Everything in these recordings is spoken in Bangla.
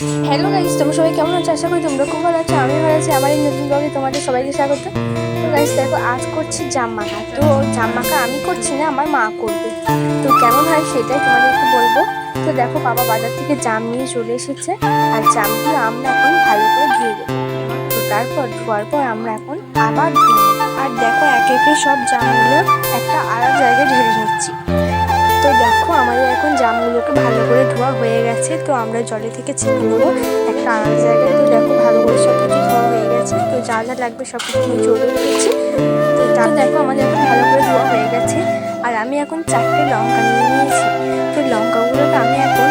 হ্যালো গাইস, তোমরা সবাই কেমন আছো? আশা করি তোমরা খুব ভালো আছো। আমি ভালো আছি। আমার এই নতুন ব্লগে তোমাদের সবাইকে স্বাগত। তো গাইস দেখো, আজ করছি জাম মাখা। তো জাম মাখা আমি করছি না, আমার মা করবে। তো কেমন হয় সেটাই তোমাদেরকে বলবো। তো দেখো, বাবা বাজার থেকে জাম নিয়ে চলে এসেছে। আর জামগুলো আমরা এখন ভালো করে ধুয়ে দেবো। তো তারপর ধোয়ার পর আমরা এখন আবার ধুয়ে নেবো। আর দেখো, একে একে সব জামগুলো একটা আলাদা জায়গায় ঢেলে নিচ্ছি। তো দেখো, আমাদের এখন জামগুলোকে ভালো করে ধোয়া হয়ে গেছে। তো আমরা জলে থেকে ছেঁকে নেবো একটা আলাদা জায়গায়। তো দেখো, ভালো করে সব কিছু ধোয়া হয়ে গেছে। তো যা যা লাগবে সব কিছু নিয়ে চলে এসেছি। তো দেখো, আমাদের এখন ভালো করে ধোয়া হয়ে গেছে। আর আমি এখন 4টে লঙ্কা নিয়ে নিয়েছি। তো লঙ্কাগুলোকে আমি এখন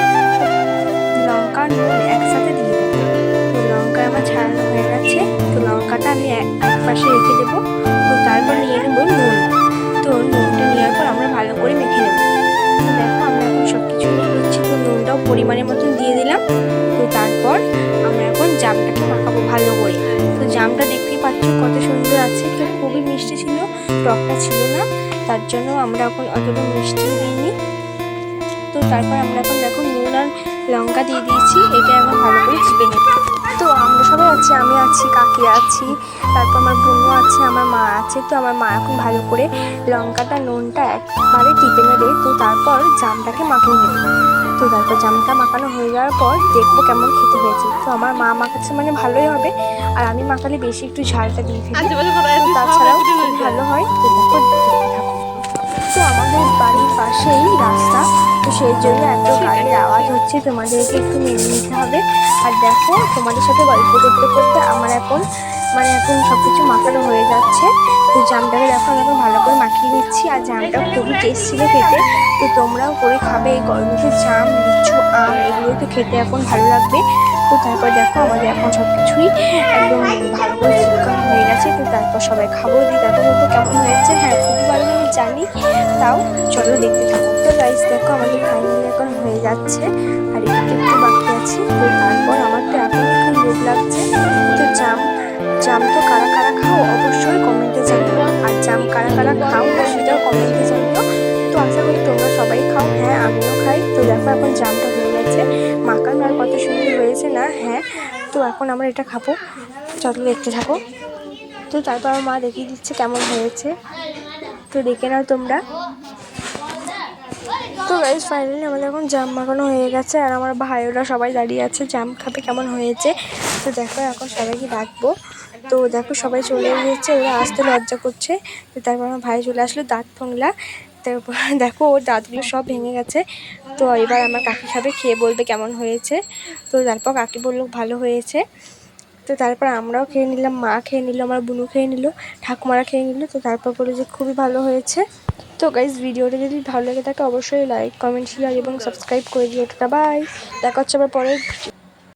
লঙ্কা নুন একসাথে দিয়ে দেবো। তো লঙ্কা আমার ছাড়ানো হয়ে গেছে। তো লঙ্কাটা আমি এক পাশে রেখে দেবো। তো তারপর নিয়ে নেবো নুন। তো নুনটা নেওয়ার পর আমরা ভালো করে মেখে নেবো। তো দেখো, আমরা এখন সব কিছু নিয়ে নিচ্ছি। তো নুনটাও পরিমাণের মতন দিয়ে দিলাম। তো তারপর আমরা এখন জামটাকে মাখাবো ভালো করে। তো জামটা দেখতেই পাচ্ছ কত সুন্দর আছে। তো খুবই মিষ্টি ছিল, টকটা ছিল না। তার জন্য আমরা এখন অতটা মিষ্টি দিইনি। তো তারপর আমরা এখন দেখো নুন আর লঙ্কা দিয়ে দিয়েছি। এটা এখন ভালো করে চিপে নেব। তো আমরা সবাই আছি, আমি আছি, কাকি আছি, তারপর আমার বোনও আছে, আমার মা আছে। তো আমার মা এখন ভালো করে লঙ্কাটা নুনটা একবারে টিপে নেবে। তো তারপর জামটাকে মাখিয়ে নেবে। তো তারপর জামটা মাখানো হয়ে যাওয়ার পর দেখবো কেমন খেতে হয়েছে। তো আমার মা মাখাচ্ছে মানে ভালোই হবে। আর আমি মাখালে বেশি একটু ঝালটা দিয়ে ফেলি। তো তাছাড়াও খুব ভালো হয়। তো দেখো, দেখতে থাকো। তো আমাদের বাড়ির পাশেই রাস্তা। তো সেই জন্য এত গাড়ির আওয়াজ হচ্ছে, তোমাদেরকে একটু মেনে নিতে হবে। আর দেখো, তোমাদের সাথে গল্প করতে করতে আমার এখন সব কিছু মাখানো হয়ে যাচ্ছে। তো জামটাকে দেখো আমি এখন ভালো করে মাখিয়ে নিচ্ছি। আর জামটা খুবই টেস্ট ছিল খেতে। তো তোমরাও করে খাবে। এই গরমে জাম, লিচু, আম এগুলো তো খেতে এখন ভালো লাগবে। তো তারপর দেখো, আমাদের এখন সব কিছুই একদম ভালো করে চিপকানো হয়ে গেছে। তো তারপর সবাই খাবো, দিয়ে তারপর বলবো কেমন হয়েছে। হ্যাঁ, খুবই ভালো আমি জানি। তাও চলো দেখতে থাকো। তো গাইস দেখো, আমাদের ফাইনালি এখন হয়ে যাচ্ছে। আর একটু একটু বাকি আছে। তো তারপর আমার তো এখন একটু লোভ লাগছে। তো জাম তো কারা কারা খাও অবশ্যই কমেন্টে জানিও। আর জাম কারা কারা খাও না সেটাও কমেন্টে জানিও। তো আশা করি তোমরা সবাই খাও। হ্যাঁ, আমিও খাই। তো দেখো, এখন জামটা হয়ে গেছে মাখানো। আর কত সুন্দর হয়েছে না? হ্যাঁ। তো এখন আমরা এটা খাবো, চলো দেখতে থাকো। তো তারপর আমার মা দেখিয়ে দিচ্ছে কেমন হয়েছে। তো দেখে নাও তোমরা। তো গাইস ফাইনালি আমাদের এখন জাম মাখানো হয়ে গেছে। আর আমার ভাইয়েরা সবাই দাঁড়িয়ে আছে, জাম খাবে কেমন হয়েছে। তো দেখো, এখন সবাইকে ডাকবো। তো দেখো, সবাই চলে এসেছে, ওরা আসতে লজ্জা করছে। তো তারপর আমার ভাই চলে আসলো, দাঁত ভাঙলা। তারপর দেখো, ওর দাঁতগুলো সব ভেঙে গেছে। তো এবার আমার কাকি খাবে, খেয়ে বলবে কেমন হয়েছে। তো তারপর কাকি বললো ভালো হয়েছে। তো তারপর আমরাও খেয়ে নিলাম, মা খেয়ে নিল, আমার বুনু খেয়ে নিল, ঠাকুমারা খেয়ে নিল। তো তারপর বলে যে খুবই ভালো হয়েছে। তো গাইজ, ভিডিওটা যদি ভালো লেগে থাকে অবশ্যই লাইক, কমেন্ট, শেয়ার এবং সাবস্ক্রাইব করে দিও। Tata, bye. দেখা হচ্ছে আবার পরের